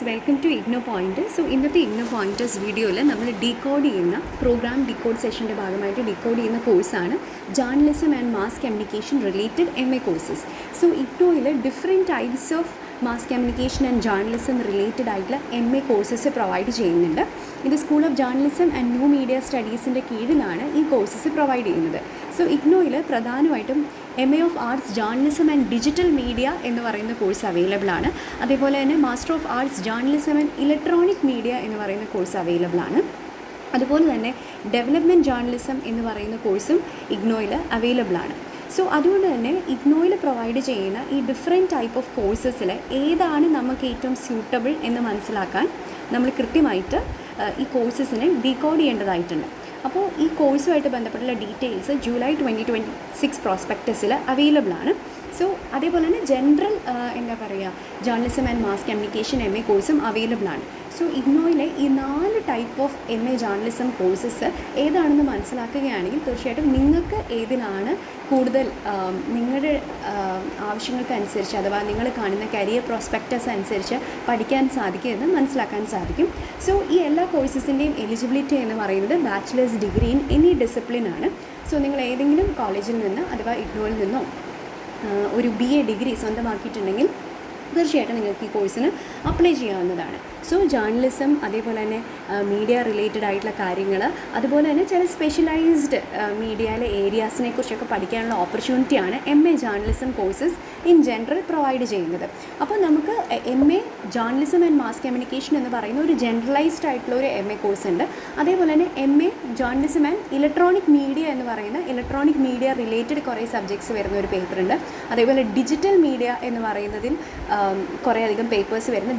Welcome to IGNOU point. So ഇന്നത്തെ IGNOU pointers വീഡിയോയിൽ നമ്മൾ ഡീകോഡ് ചെയ്യുന്ന പ്രോഗ്രാം ഡീകോഡ് സെഷൻ്റെ ഭാഗമായിട്ട് ഡീകോഡ് ചെയ്യുന്ന കോഴ്സാണ് journalism and mass communication related MA courses. So ഇഗ്നോയിൽ different types of mass communication and journalism related ആയിട്ടുള്ള MA കോഴ്സസ് പ്രൊവൈഡ് ചെയ്യുന്നുണ്ട്. ഇത് school of journalism and new media സ്റ്റഡീസിൻ്റെ കീഴിലാണ് ഈ കോഴ്സസ് പ്രൊവൈഡ് ചെയ്യുന്നത്. സോ ഇഗ്നോയിൽ പ്രധാനമായിട്ടും MA of arts journalism and digital media എന്ന് പറയുന്ന കോഴ്സ് അവൈലബിൾ ആണ്. അതേപോലെ തന്നെ master of arts journalism and electronic media എന്ന് പറയുന്ന കോഴ്സ് അവൈലബിൾ ആണ്. അതുപോലെ തന്നെ ഡെവലപ്മെൻറ്റ് ജേർണലിസം എന്ന് പറയുന്ന കോഴ്സും ഇഗ്നോയിൽ അവൈലബിൾ ആണ്. സോ അതുകൊണ്ട് തന്നെ ഇഗ്നോയിൽ പ്രൊവൈഡ് ചെയ്യുന്ന ഈ ഡിഫറെൻറ്റ് ടൈപ്പ് ഓഫ് കോഴ്സസിൽ ഏതാണ് നമുക്ക് ഏറ്റവും സ്യൂട്ടബിൾ എന്ന് മനസ്സിലാക്കാൻ നമ്മൾ കൃത്യമായിട്ട് ഈ കോഴ്സസിനെ ഡീകോഡ് ചെയ്യേണ്ടതായിട്ടുണ്ട്. അപ്പോൾ ഈ കോഴ്സുമായിട്ട് ബന്ധപ്പെട്ടുള്ള ഡീറ്റെയിൽസ് ജൂലൈ 2026 പ്രോസ്പെക്ടസിൽ അവൈലബിൾ ആണ്. സോ അതേപോലെ തന്നെ general journalism and mass communication MA കോഴ്സും അവൈലബിൾ ആണ്. സോ ഇഗ്നോയിലെ ഈ 4 type of MA journalism courses ഏതാണെന്ന് മനസ്സിലാക്കുകയാണെങ്കിൽ തീർച്ചയായിട്ടും നിങ്ങൾക്ക് ഏതിനാണ് കൂടുതൽ നിങ്ങളുടെ ആവശ്യങ്ങൾക്കനുസരിച്ച് അഥവാ നിങ്ങൾ കാണുന്ന കരിയർ പ്രോസ്പെക്ടസ് അനുസരിച്ച് പഠിക്കാൻ സാധിക്കുമെന്ന് മനസ്സിലാക്കാൻ സാധിക്കും. സോ ഈ എല്ലാ കോഴ്സസിൻ്റെയും എലിജിബിലിറ്റി എന്ന് പറയുന്നത് ബാച്ചിലേഴ്സ് ഡിഗ്രി ഇൻ എനി ഡിസിപ്ലിനാണ്. സോ നിങ്ങൾ ഏതെങ്കിലും കോളേജിൽ നിന്ന് അഥവാ ഇഗ്നോയിൽ നിന്നോ ഒരു BA ഡിഗ്രി സ്വന്തമാക്കിയിട്ടുണ്ടെങ്കിൽ തീർച്ചയായിട്ടും നിങ്ങൾക്ക് ഈ കോഴ്സിന് അപ്ലൈ ചെയ്യാവുന്നതാണ്. സോ ജേർണലിസം അതേപോലെ തന്നെ മീഡിയ റിലേറ്റഡ് ആയിട്ടുള്ള കാര്യങ്ങൾ അതുപോലെ തന്നെ ചില സ്പെഷ്യലൈസ്ഡ് മീഡിയയിലെ ഏരിയാസിനെ കുറിച്ചൊക്കെ പഠിക്കാനുള്ള ഓപ്പർച്യൂണിറ്റിയാണ് MA journalism courses in general provide ചെയ്യുന്നത്. അപ്പോൾ നമുക്ക് MA journalism and mass communication എന്ന് പറയുന്ന ഒരു ജനറലൈസ്ഡ് ആയിട്ടുള്ള ഒരു MA കോഴ്സ് ഉണ്ട്. അതേപോലെ തന്നെ MA journalism and electronic media എന്ന് പറയുന്ന ഇലക്ട്രോണിക് മീഡിയ റിലേറ്റഡ് കുറേ സബ്ജക്ട്സ് വരുന്ന ഒരു പേപ്പറുണ്ട്. അതേപോലെ ഡിജിറ്റൽ മീഡിയ എന്ന് പറയുന്നതിൽ കുറേയധികം പേപ്പേഴ്സ് വരുന്ന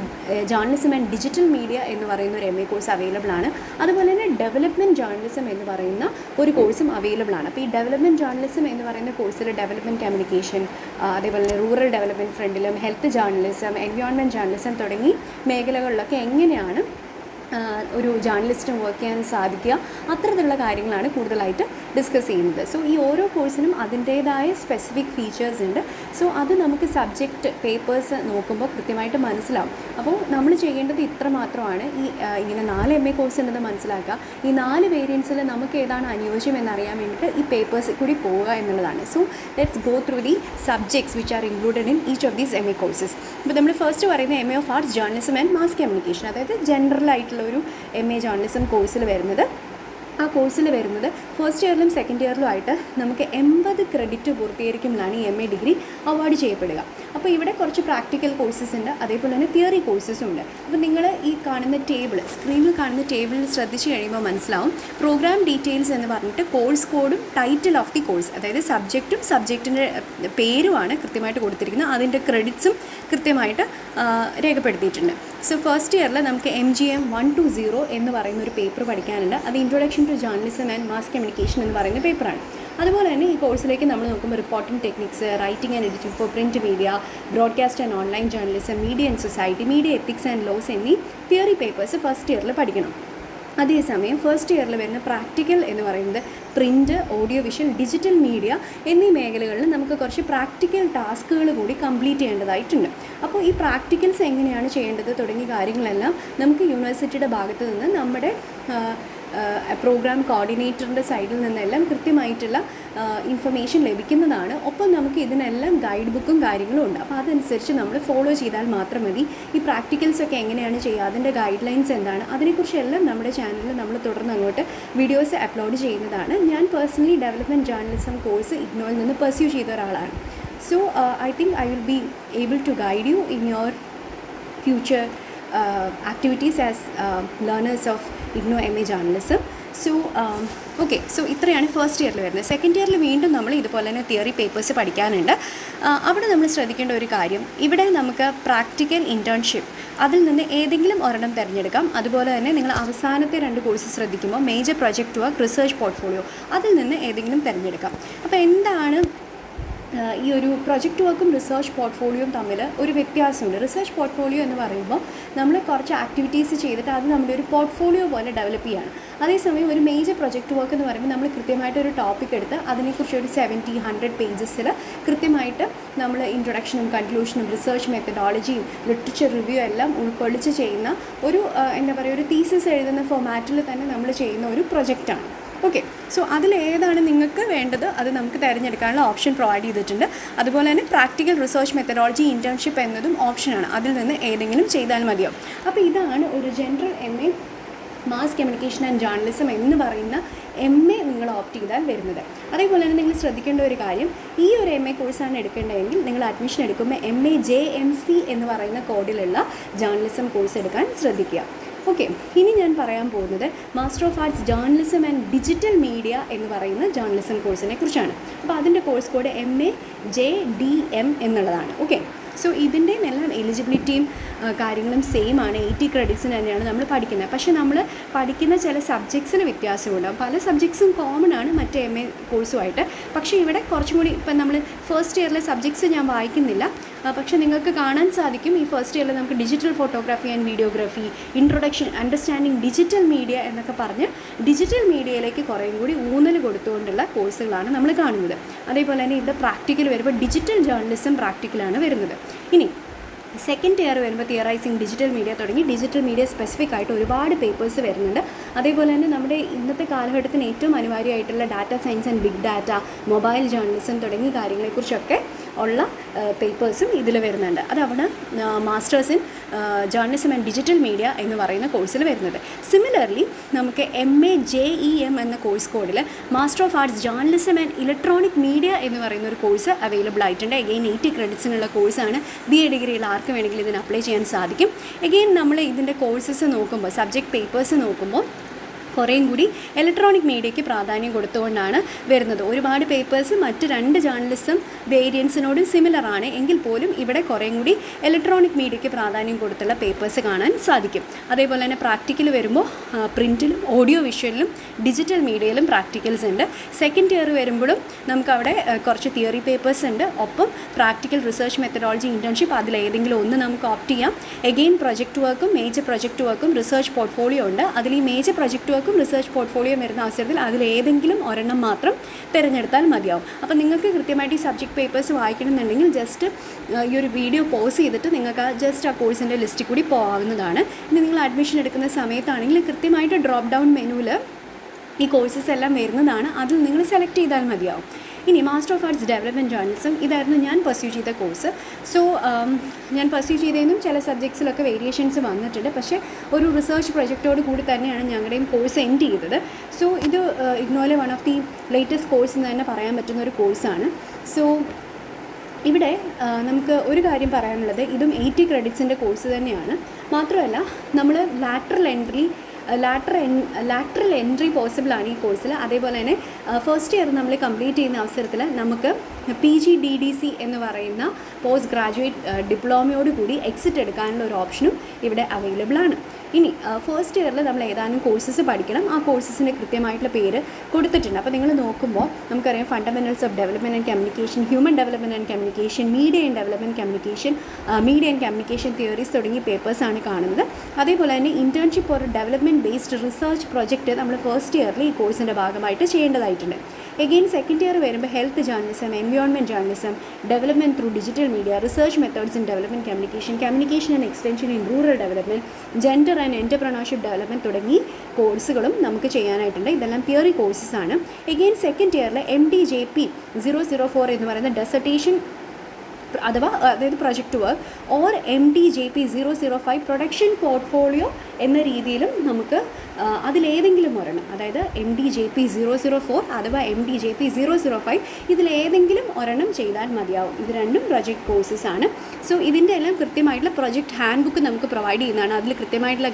ജേർണലിസം ആൻഡ് ഡിജിറ്റൽ മീഡിയ എന്ന് പറയുന്ന ഒരു MA കോഴ്സ് അവൈലബിൾ ആണ്. അതുപോലെ തന്നെ ഡെവലപ്മെൻറ്റ് ജേർണലിസം എന്ന് പറയുന്ന ഒരു കോഴ്സും അവൈലബിൾ ആണ്. അപ്പോൾ ഈ ഡെവലപ്മെൻറ്റ് ജേർണലിസം എന്ന് പറയുന്ന കോഴ്സിൽ ഡെവലപ്മെൻറ്റ് കമ്മ്യൂണിക്കേഷൻ അതേപോലെ തന്നെ റൂറൽ ഡെവലപ്മെൻറ്റ് ഫ്രണ്ടിലും ഹെൽത്ത് ജേർണലിസം എൻവയോൺമെൻറ്റ് ജേർണലിസം തുടങ്ങി മേഖലകളിലൊക്കെ എങ്ങനെയാണ് ഒരു ജേർണലിസ്റ്റും വർക്ക് ചെയ്യാൻ സാധിക്കുക അത്തരത്തിലുള്ള കാര്യങ്ങളാണ് കൂടുതലായിട്ട് ഡിസ്കസ് ചെയ്യുന്നത്. സോ ഈ ഓരോ കോഴ്സിനും അതിൻ്റേതായ സ്പെസിഫിക് ഫീച്ചേഴ്സ് ഉണ്ട്. സോ അത് നമുക്ക് സബ്ജക്റ്റ് പേപ്പേഴ്സ് നോക്കുമ്പോൾ കൃത്യമായിട്ട് മനസ്സിലാവും. അപ്പോൾ നമ്മൾ ചെയ്യേണ്ടത് ഇത്ര മാത്രമാണ്. ഇങ്ങനെ 4 MA കോഴ്സ് ഉണ്ടെന്ന് മനസ്സിലാക്കുക. ഈ 4 വേരിയൻസിൽ നമുക്ക് ഏതാണ് അനുയോജ്യം എന്നറിയാൻ വേണ്ടിയിട്ട് ഈ പേപ്പേഴ്സിൽ കൂടി പോവുക എന്നുള്ളതാണ്. So let's go through the subjects which are included in each of these MA courses. അപ്പോൾ നമ്മൾ ഫസ്റ്റ് പറയുന്ന MA of arts journalism and mass communication, അതായത് ജനറൽ ആയിട്ടുള്ള ഒരു MA ജേർണലിസം കോഴ്സിൽ വരുന്നത്. ആ കോഴ്സിൽ വരുന്നത് ഫസ്റ്റ് ഇയറിലും സെക്കൻഡ് ഇയറിലും ആയിട്ട് നമുക്ക് 80 ക്രെഡിറ്റ് പൂർത്തീകരിക്കുമ്പോഴാണ് ഈ MA ഡിഗ്രി അവാർഡ് ചെയ്യപ്പെടുക. അപ്പോൾ ഇവിടെ കുറച്ച് പ്രാക്ടിക്കൽ കോഴ്സസ് ഉണ്ട്, അതേപോലെ തന്നെ തിയറി കോഴ്സസും ഉണ്ട്. അപ്പോൾ നിങ്ങൾ ഈ കാണുന്ന സ്ക്രീനിൽ കാണുന്ന ടേബിളിൽ ശ്രദ്ധിച്ച് കഴിയുമ്പോൾ മനസ്സിലാവും പ്രോഗ്രാം ഡീറ്റെയിൽസ് എന്ന് പറഞ്ഞിട്ട് കോഴ്സ് കോഡും ടൈറ്റിൽ ഓഫ് ദി കോഴ്സ്, അതായത് സബ്ജക്റ്റിൻ്റെ പേരുമാണ് കൃത്യമായിട്ട് കൊടുത്തിരിക്കുന്നത്. അതിൻ്റെ ക്രെഡിറ്റ്സും കൃത്യമായിട്ട് രേഖപ്പെടുത്തിയിട്ടുണ്ട്. സോ ഫസ്റ്റ് ഇയറിൽ നമുക്ക് MGM 120 എന്ന് പറയുന്ന ഒരു പേപ്പർ പഠിക്കാനുണ്ട്. അത് introduction to journalism and mass communication എന്ന് പറയുന്ന പേപ്പറാണ്. അതുപോലെ തന്നെ ഈ കോഴ്സിലേക്ക് നമ്മൾ നോക്കുമ്പോൾ reporting techniques, writing and editing for print media, broadcast and online journalism, media and society, media ethics and laws എന്നീ തിയറി പേപ്പേഴ്സ് ഫസ്റ്റ് ഇയറിൽ പഠിക്കണം. അതേസമയം ഫസ്റ്റ് ഇയറിൽ വരുന്ന പ്രാക്ടിക്കൽ എന്ന് പറയുന്നത് print, audio visual, digital media എന്നീ മേഖലകളിൽ നമുക്ക് കുറച്ച് പ്രാക്ടിക്കൽ ടാസ്കുകൾ കൂടി കംപ്ലീറ്റ് ചെയ്യേണ്ടതായിട്ടുണ്ട്. അപ്പോൾ ഈ പ്രാക്ടിക്കൽസ് എങ്ങനെയാണ് ചെയ്യേണ്ടത് തുടങ്ങിയ കാര്യങ്ങളെല്ലാം നമുക്ക് യൂണിവേഴ്സിറ്റിയുടെ ഭാഗത്ത് നിന്ന് നമ്മുടെ പ്രോഗ്രാം കോർഡിനേറ്ററിൻ്റെ സൈഡിൽ നിന്നെല്ലാം കൃത്യമായിട്ടുള്ള ഇൻഫർമേഷൻ ലഭിക്കുന്നതാണ്. ഒപ്പം നമുക്ക് ഇതിനെല്ലാം ഗൈഡ് ബുക്കും കാര്യങ്ങളും ഉണ്ട്. അപ്പോൾ അതനുസരിച്ച് നമ്മൾ ഫോളോ ചെയ്താൽ മാത്രം മതി. ഈ പ്രാക്ടിക്കൽസൊക്കെ എങ്ങനെയാണ് ചെയ്യുക, അതിൻ്റെ ഗൈഡ് ലൈൻസ് എന്താണ്, അതിനെക്കുറിച്ചെല്ലാം നമ്മുടെ ചാനലിൽ നമ്മൾ തുടർന്ന് അങ്ങോട്ട് വീഡിയോസ് അപ്ലോഡ് ചെയ്യുന്നതാണ്. ഞാൻ പേഴ്സണലി ഡെവലപ്മെൻറ്റ് ജേർണലിസം കോഴ്സ് ഇഗ്നോയിൽ നിന്ന് പെർസ്യൂ ചെയ്ത ഒരാളാണ്. So I think I will be able to guide you in your future activities as learners of IGNOU MA journalism. So okay, so ഇത്രയാണ് ഫസ്റ്റ് ഇയറിൽ വരുന്നത്. Second ഇയറിൽ വീണ്ടും നമ്മൾ ഇതുപോലെ തന്നെ തിയറി പേപ്പേഴ്സ് പഠിക്കാനുണ്ട്. അവിടെ നമ്മൾ ശ്രദ്ധിക്കേണ്ട ഒരു കാര്യം, ഇവിടെ നമുക്ക് പ്രാക്ടിക്കൽ ഇൻറ്റേൺഷിപ്പ് അതിൽ നിന്ന് ഏതെങ്കിലും ഒരെണ്ണം തിരഞ്ഞെടുക്കാം. അതുപോലെ തന്നെ നിങ്ങൾ അവസാനത്തെ 2 കോഴ്സ് ശ്രദ്ധിക്കുമ്പോൾ major project work, research portfolio അതിൽ നിന്ന് ഏതെങ്കിലും തിരഞ്ഞെടുക്കാം. അപ്പോൾ എന്താണ് ഈ ഒരു പ്രൊജക്റ്റ് വർക്കും റിസർച്ച് പോർട്ട്ഫോളിയോയും തമ്മിൽ ഒരു വ്യത്യാസമുണ്ട്. റിസർച്ച് പോർട്ട്ഫോളിയോ എന്ന് പറയുമ്പോൾ നമ്മൾ കുറച്ച് ആക്ടിവിറ്റീസ് ചെയ്തിട്ട് അത് നമ്മുടെ ഒരു പോർട്ട്ഫോളിയോ പോലെ ഡെവലപ്പ് ചെയ്യുകയാണ്. അതേസമയം ഒരു മേജർ പ്രൊജക്റ്റ് വർക്ക് എന്ന് പറയുമ്പോൾ നമ്മൾ കൃത്യമായിട്ട് ഒരു ടോപ്പിക് എടുത്ത് അതിനെക്കുറിച്ച് ഒരു 70-100 പേജസിൽ കൃത്യമായിട്ട് നമ്മൾ ഇൻട്രൊഡക്ഷനും കൺക്ലൂഷനും റിസർച്ച് മെത്തഡോളജിയും ലിറ്ററേച്ചർ റിവ്യൂ എല്ലാം ഉൾക്കൊള്ളിച്ച് ചെയ്യുന്ന ഒരു എന്താ പറയുക ഒരു തീസിസ് എഴുതുന്ന ഫോമാറ്റിൽ തന്നെ നമ്മൾ ചെയ്യുന്ന ഒരു പ്രൊജക്റ്റാണ്. ഓക്കെ, സോ അതിലേതാണ് നിങ്ങൾക്ക് വേണ്ടത് അത് നമുക്ക് തിരഞ്ഞെടുക്കാനുള്ള ഓപ്ഷൻ പ്രൊവൈഡ് ചെയ്തിട്ടുണ്ട്. അതുപോലെ തന്നെ പ്രാക്ടിക്കൽ റിസർച്ച് മെത്തഡോളജി ഇൻറ്റേൺഷിപ്പ് എന്നതും ഓപ്ഷനാണ്. അതിൽ നിന്ന് ഏതെങ്കിലും ചെയ്താൽ മതിയാവും. അപ്പോൾ ഇതാണ് ഒരു general MA mass communication and journalism എന്ന് പറയുന്ന MA നിങ്ങൾ ഓപ്റ്റ് ചെയ്താൽ വരുന്നത്. അതേപോലെ തന്നെ നിങ്ങൾ ശ്രദ്ധിക്കേണ്ട ഒരു കാര്യം, ഈ ഒരു MA കോഴ്സാണ് എടുക്കേണ്ടതെങ്കിൽ നിങ്ങൾ അഡ്മിഷൻ എടുക്കുമ്പോൾ MA JMC എന്ന് പറയുന്ന കോഡിലുള്ള ജേർണലിസം കോഴ്സ് എടുക്കാൻ ശ്രദ്ധിക്കുക. ഓക്കെ, ഇനി ഞാൻ പറയാൻ പോകുന്നത് master of arts journalism and digital media എന്ന് പറയുന്ന ജേർണലിസം കോഴ്സിനെ കുറിച്ചാണ്. അപ്പോൾ അതിൻ്റെ കോഴ്സ് കോഡ് MA JDM എന്നുള്ളതാണ്. ഓക്കെ, സോ ഇതിൻ്റെയും എല്ലാം എലിജിബിലിറ്റിയും കാര്യങ്ങളും സെയിം ആണ്. 80 ക്രെഡിറ്റ്സിന് തന്നെയാണ് നമ്മൾ പഠിക്കുന്നത്. പക്ഷേ നമ്മൾ പഠിക്കുന്ന ചില സബ്ജക്ട്സിന് വ്യത്യാസമുണ്ടാകും. പല സബ്ജക്ട്സും കോമൺ ആണ് മറ്റേ MA കോഴ്സുമായിട്ട്. പക്ഷേ ഇവിടെ കുറച്ചും കൂടി ഇപ്പം നമ്മൾ ഫസ്റ്റ് ഇയറിലെ സബ്ജക്ട്സ് ഞാൻ വായിക്കുന്നില്ല, പക്ഷേ നിങ്ങൾക്ക് കാണാൻ സാധിക്കും ഈ ഫസ്റ്റ് ഇയറിൽ നമുക്ക് digital photography and videography, introduction, understanding digital media എന്നൊക്കെ പറഞ്ഞ് ഡിജിറ്റൽ മീഡിയയിലേക്ക് കുറേയും കൂടി ഊന്നൽ കൊടുത്തുകൊണ്ടുള്ള കോഴ്സുകളാണ് നമ്മൾ കാണുന്നത്. അതേപോലെ തന്നെ ഇത് പ്രാക്ടിക്കൽ വരുമ്പോൾ ഡിജിറ്റൽ ജേർണലിസം പ്രാക്ടിക്കലാണ് വരുന്നത്. ഇനി സെക്കൻഡ് ഇയർ വരുമ്പോൾ തിയറൈസിങ് ഡിജിറ്റൽ മീഡിയ തുടങ്ങി ഡിജിറ്റൽ മീഡിയ സ്പെസിഫിക് ആയിട്ട് ഒരുപാട് പേപ്പേഴ്സ് വരുന്നുണ്ട്. അതേപോലെ തന്നെ നമ്മുടെ ഇന്നത്തെ കാലഘട്ടത്തിന് ഏറ്റവും അനിവാര്യമായിട്ടുള്ള data science and big data, mobile journalism തുടങ്ങിയ കാര്യങ്ങളെക്കുറിച്ചൊക്കെ ഉള്ള പേപ്പേഴ്സും ഇതിൽ വരുന്നുണ്ട്. അതവിടെ masters in journalism and digital media എന്ന് പറയുന്ന കോഴ്സിൽ വരുന്നത്. സിമിലർലി നമുക്ക് MA JEM എന്ന കോഴ്സ് കോഡിൽ master of arts journalism and electronic media എന്ന് പറയുന്ന ഒരു കോഴ്സ് അവൈലബിൾ ആയിട്ടുണ്ട്. എഗെയിൻ 80 ക്രെഡിറ്റ്സിനുള്ള കോഴ്സാണ്. BA ഡിഗ്രിയിൽ ആർക്ക് വേണമെങ്കിലും ഇതിന് അപ്ലൈ ചെയ്യാൻ സാധിക്കും. എഗെയിൻ നമ്മൾ ഇതിൻ്റെ കോഴ്സസ് നോക്കുമ്പോൾ, സബ്ജക്ട് പേപ്പേഴ്സ് നോക്കുമ്പോൾ കുറേയും കൂടി ഇലക്ട്രോണിക് മീഡിയയ്ക്ക് പ്രാധാന്യം കൊടുത്തുകൊണ്ടാണ് വരുന്നത്. ഒരുപാട് പേപ്പേഴ്സ് മറ്റ് 2 ജേർണലിസം വേരിയൻസിനോട് സിമിലർ ആണ് എങ്കിൽ പോലും ഇവിടെ കുറേയും കൂടി ഇലക്ട്രോണിക് മീഡിയയ്ക്ക് പ്രാധാന്യം കൊടുത്തുള്ള പേപ്പേഴ്സ് കാണാൻ സാധിക്കും. അതേപോലെ തന്നെ പ്രാക്ടിക്കൽ വരുമ്പോൾ പ്രിൻറ്റിലും ഓഡിയോ വിഷ്വലിലും ഡിജിറ്റൽ മീഡിയയിലും പ്രാക്ടിക്കൽസ് ഉണ്ട്. സെക്കൻഡ് ഇയർ വരുമ്പോഴും നമുക്കവിടെ കുറച്ച് തിയറി പേപ്പേഴ്സ് ഉണ്ട്. ഒപ്പം പ്രാക്ടിക്കൽ റിസർച്ച് മെത്തഡോളജി ഇൻറ്റേൺഷിപ്പ് അതിലേതെങ്കിലും ഒന്ന് നമുക്ക് ഓപ്റ്റ് ചെയ്യാം. എഗെയിൻ പ്രൊജക്റ്റ് വർക്കും മേജർ പ്രൊജക്റ്റ് വർക്കും റിസർച്ച് പോർട്ട്ഫോളിയോ ഉണ്ട്. അതിൽ ഈ മേജർ പ്രൊജക്റ്റ് വർക്കും റിസർച്ച് പോർട്ട്ഫോളിയോ വരുന്ന അവസരത്തിൽ അതിലേതെങ്കിലും ഒരെണ്ണം മാത്രം തിരഞ്ഞെടുത്താൽ മതിയാവും. അപ്പോൾ നിങ്ങൾക്ക് കൃത്യമായിട്ട് ഈ സബ്ജക്ട് പേപ്പേഴ്സ് വായിക്കണമെന്നുണ്ടെങ്കിൽ ജസ്റ്റ് ഈ ഒരു വീഡിയോ പോസ് ചെയ്തിട്ട് നിങ്ങൾക്ക് ജസ്റ്റ് ആ കോഴ്സിൻ്റെ ലിസ്റ്റിൽ കൂടി പോകാവുന്നതാണ്. ഇനി നിങ്ങൾ അഡ്മിഷൻ എടുക്കുന്ന സമയത്താണെങ്കിൽ കൃത്യമായിട്ട് ഡ്രോപ്പ് ഡൗൺ മെനുവിൽ ഈ കോഴ്സസ് എല്ലാം വരുന്നതാണ്. അതിൽ നിങ്ങൾ സെലക്ട് ചെയ്താൽ മതിയാവും. ഇനി master of arts development journalism ഇതായിരുന്നു ഞാൻ പെർസ്യൂ ചെയ്ത കോഴ്സ്. സോ ഞാൻ പെർസ്യൂ ചെയ്തതിനും ചില സബ്ജക്ട്സിലൊക്കെ വേരിയേഷൻസ് വന്നിട്ടുണ്ട്. പക്ഷേ ഒരു റിസർച്ച് പ്രൊജക്റ്റോട് കൂടി തന്നെയാണ് ഞങ്ങളുടെയും കോഴ്സ് എൻഡ് ചെയ്തത്. സോ ഇത് ഇഗ്നോയിലെ one of the latest course എന്ന് തന്നെ പറയാൻ പറ്റുന്ന ഒരു കോഴ്സാണ്. സോ ഇവിടെ നമുക്ക് ഒരു കാര്യം പറയാനുള്ളത്, ഇതും 80 ക്രെഡിറ്റ്സിൻ്റെ കോഴ്സ് തന്നെയാണ്. മാത്രമല്ല നമ്മൾ ലാറ്ററൽ എൻട്രി പോസിബിളാണ് ഈ കോഴ്സിൽ. അതേപോലെ തന്നെ ഫസ്റ്റ് ഇയർ നമ്മൾ കംപ്ലീറ്റ് ചെയ്യുന്ന അവസരത്തിൽ നമുക്ക് PGDDC എന്ന് പറയുന്ന പോസ്റ്റ് ഗ്രാജുവേറ്റ് ഡിപ്ലോമയോട് കൂടി എക്സിറ്റ് എടുക്കാനുള്ള ഒരു ഓപ്ഷനും ഇവിടെ അവൈലബിൾ ആണ്. ഇനി ഫസ്റ്റ് ഇയറിൽ നമ്മൾ ഏതാനും കോഴ്സസ് പഠിക്കണം. ആ കോഴ്സസിൻ്റെ കൃത്യമായിട്ടുള്ള പേര് കൊടുത്തിട്ടുണ്ട്. അപ്പോൾ നിങ്ങൾ നോക്കുമ്പോൾ നമുക്കറിയാം fundamentals of development and communication, human development and communication, media and development communication, media and communication theories തുടങ്ങിയ പേപ്പേഴ്സാണ് കാണുന്നത്. അതേപോലെ തന്നെ ഇൻറ്റേൺഷിപ്പ് ഒരു ഡെവലപ്മെൻറ്റ് ബേസ്ഡ് റിസർച്ച് പ്രൊജക്റ്റ് നമ്മൾ ഫസ്റ്റ് ഇയറിൽ ഈ കോഴ്സിൻ്റെ ഭാഗമായിട്ട് ചെയ്യേണ്ടതായിട്ടുണ്ട്. എഗെയിൻ സെക്കൻഡ് ഇയർ വരുമ്പോൾ health journalism, environment journalism, development through digital media, research methods in development communication, communication and extension in rural development, gender and entrepreneurship development തുടങ്ങി കോഴ്സുകളും നമുക്ക് ചെയ്യാനായിട്ടുണ്ട്. ഇതെല്ലാം തിയറി കോഴ്സസ് ആണ്. എഗെയിൻ സെക്കൻഡ് ഇയറിൽ MDJP 004 എന്ന് പറയുന്ന dissertation അതായത് project work or MDJP 005 production portfolio എന്ന രീതിയിലും നമുക്ക് അതിലേതെങ്കിലും ഒരെണ്ണം, അതായത് MDJP 004 അഥവാ MDJP 005 ഇതിലേതെങ്കിലും ഒരെണ്ണം ചെയ്താൽ മതിയാവും. ഇത് രണ്ടും പ്രൊജക്റ്റ് കോഴ്സസ് ആണ്. സോ ഇതിൻ്റെ എല്ലാം കൃത്യമായിട്ടുള്ള പ്രൊജക്റ്റ് ഹാൻഡ് ബുക്ക് നമുക്ക് പ്രൊവൈഡ് ചെയ്യുന്നതാണ്. അതിൽ കൃത്യമായിട്ടുള്ള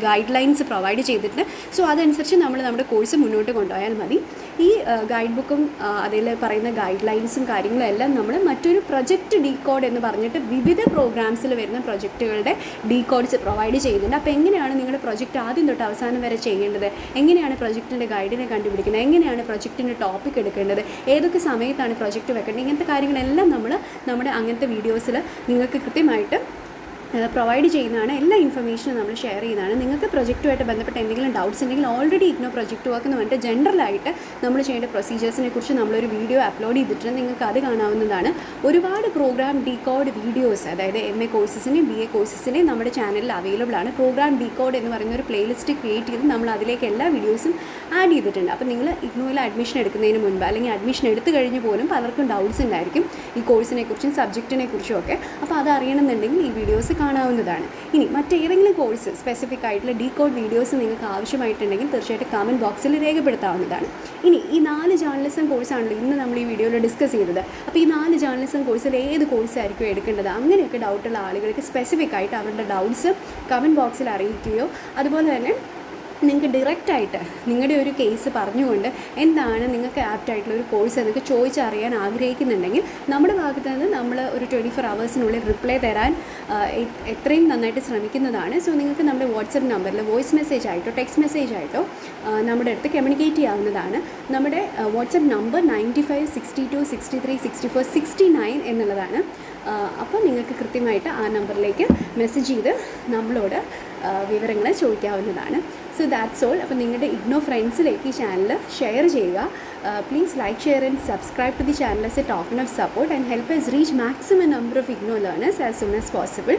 ഗൈഡ് ലൈൻസ് പ്രൊവൈഡ് ചെയ്തിട്ട് സോ അതനുസരിച്ച് നമ്മൾ നമ്മുടെ കോഴ്സ് മുന്നോട്ട് കൊണ്ടുപോയാൽ മതി. ഈ ഗൈഡ് ബുക്കും അതിൽ പറയുന്ന ഗൈഡ് ലൈൻസും കാര്യങ്ങളും എല്ലാം നമ്മൾ മറ്റൊരു പ്രൊജക്റ്റ് പ്രൊജക്റ്റ് ഡീകോഡ് എന്ന് പറഞ്ഞിട്ട് വിവിധ പ്രോഗ്രാംസിൽ വരുന്ന പ്രൊജക്റ്റുകളുടെ ഡീകോഡ്സ് പ്രൊവൈഡ് ചെയ്യുന്നുണ്ട്. അപ്പോൾ എങ്ങനെയാണ് നിങ്ങളുടെ പ്രൊജക്റ്റ് ആദ്യം തൊട്ട് അവസാനം വരെ ചെയ്യേണ്ടത്, എങ്ങനെയാണ് പ്രൊജക്റ്റിൻ്റെ ഗൈഡിനെ കണ്ടുപിടിക്കുന്നത്, എങ്ങനെയാണ് പ്രൊജക്റ്റിൻ്റെ ടോപ്പിക് എടുക്കേണ്ടത്, ഏതൊക്കെ സമയത്താണ് പ്രൊജക്റ്റ് വെക്കേണ്ടത്, ഇങ്ങനത്തെ കാര്യങ്ങളെല്ലാം നമ്മൾ നമ്മുടെ അങ്ങനത്തെ വീഡിയോസിൽ നിങ്ങൾക്ക് കൃത്യമായിട്ട് പ്രൊവൈഡ് ചെയ്യുന്നതാണ്. എല്ലാ ഇൻഫർമേഷനും നമ്മൾ ഷെയർ ചെയ്യുന്നതാണ്. നിങ്ങൾക്ക് പ്രൊജക്റ്റുമായിട്ട് ബന്ധപ്പെട്ട എന്തെങ്കിലും ഡൗട്ട്സ് ഉണ്ടെങ്കിൽ ഓൾറെഡി ഇഗ്നോ പ്രൊജക്റ്റ് വർക്ക് എന്ന് പറഞ്ഞിട്ട് ജനറലായിട്ട് നമ്മൾ ചെയ്യേണ്ട പ്രൊസീജിയേഴ്സിനെ കുറിച്ച് നമ്മളൊരു വീഡിയോ അപ്ലോഡ് ചെയ്തിട്ടുണ്ട്. നിങ്ങൾക്ക് അത് കാണാവുന്നതാണ്. ഒരുപാട് പ്രോഗ്രാം ഡീകോഡ് വീഡിയോസ്, അതായത് MA കോഴ്സസിൻ്റെയും BA കോഴ്സസിൻ്റെയും നമ്മുടെ ചാനലിൽ അവൈലബിൾ ആണ്. പ്രോഗ്രാം ഡീകോഡ് എന്ന് പറയുന്ന ഒരു പ്ലേലിസ്റ്റ് ക്രിയേറ്റ് ചെയ്ത് നമ്മൾ അതിലേക്ക് എല്ലാ വീഡിയോസും ആഡ് ചെയ്തിട്ടുണ്ട്. അപ്പോൾ നിങ്ങൾ ഇഗ്നോയിൽ അഡ്മിഷൻ എടുക്കുന്നതിന് മുൻപ് അല്ലെങ്കിൽ അഡ്മിഷൻ എടുത്തു കഴിഞ്ഞ് പോലും പലർക്കും ഡൗട്ട്സ് ഉണ്ടായിരിക്കും ഈ കോഴ്സിനെ കുറിച്ചും സബ്ജക്റ്റിനെ കുറിച്ചും ഒക്കെ. അപ്പോൾ അത് അറിയണമെന്നുണ്ടെങ്കിൽ ഈ വീഡിയോസ് കാണാവുന്നതാണ്. ഇനി മറ്റേതെങ്കിലും കോഴ്സ് സ്പെസിഫിക് ആയിട്ടുള്ള ഡീകോഡ് വീഡിയോസ് നിങ്ങൾക്ക് ആവശ്യമായിട്ടുണ്ടെങ്കിൽ തീർച്ചയായിട്ടും കമൻറ്റ് ബോക്സിൽ രേഖപ്പെടുത്താവുന്നതാണ്. ഇനി ഈ 4 ജേർണലിസം കോഴ്സാണല്ലോ ഇന്ന് നമ്മൾ ഈ വീഡിയോയിൽ ഡിസ്കസ് ചെയ്തത്. അപ്പോൾ ഈ 4 ജേർണലിസം കോഴ്സിൽ ഏത് കോഴ്സായിരിക്കും എടുക്കേണ്ടത്, അങ്ങനെയൊക്കെ ഡൗട്ടുള്ള ആളുകൾക്ക് സ്പെസിഫിക് ആയിട്ട് അവരുടെ ഡൗട്ട്സ് കമൻറ്റ് ബോക്സിൽ അറിയിക്കുകയോ അതുപോലെ തന്നെ നിങ്ങൾക്ക് ഡയറക്റ്റായിട്ട് നിങ്ങളുടെ ഒരു കേസ് പറഞ്ഞുകൊണ്ട് എന്താണ് നിങ്ങൾക്ക് ആപ്റ്റായിട്ടുള്ള ഒരു കോഴ്സ് എന്നൊക്കെ ചോദിച്ചറിയാൻ ആഗ്രഹിക്കുന്നുണ്ടെങ്കിൽ നമ്മുടെ ഭാഗത്ത് നിന്ന് നമ്മൾ ഒരു 24 hours റിപ്ലൈ തരാൻ എത്രയും നന്നായിട്ട് ശ്രമിക്കുന്നതാണ്. സോ നിങ്ങൾക്ക് നമ്മുടെ വാട്സപ്പ് നമ്പറിൽ വോയിസ് മെസ്സേജ് ആയിട്ടോ ടെക്സ്റ്റ് മെസ്സേജ് ആയിട്ടോ നമ്മുടെ അടുത്ത് കമ്മ്യൂണിക്കേറ്റ് ചെയ്യാവുന്നതാണ്. നമ്മുടെ വാട്സപ്പ് നമ്പർ 9562636469 എന്നുള്ളതാണ്. അപ്പോൾ നിങ്ങൾക്ക് കൃത്യമായിട്ട് ആ നമ്പറിലേക്ക് മെസ്സേജ് ചെയ്ത് നമ്മളോട് വിവരങ്ങൾ ചോദിക്കാവുന്നതാണ്. So that's all. അപ്പോൾ നിങ്ങളുടെ ഇഗ്നോ ഫ്രണ്ട്സിലേക്ക് ഈ ചാനൽ ഷെയർ ചെയ്യുക. Please like, share and subscribe to the channel as a token of support and help us reach maximum number of IGNOU learners as soon as possible.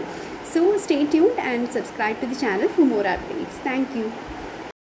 So stay tuned and subscribe to the channel for more updates. Thank you.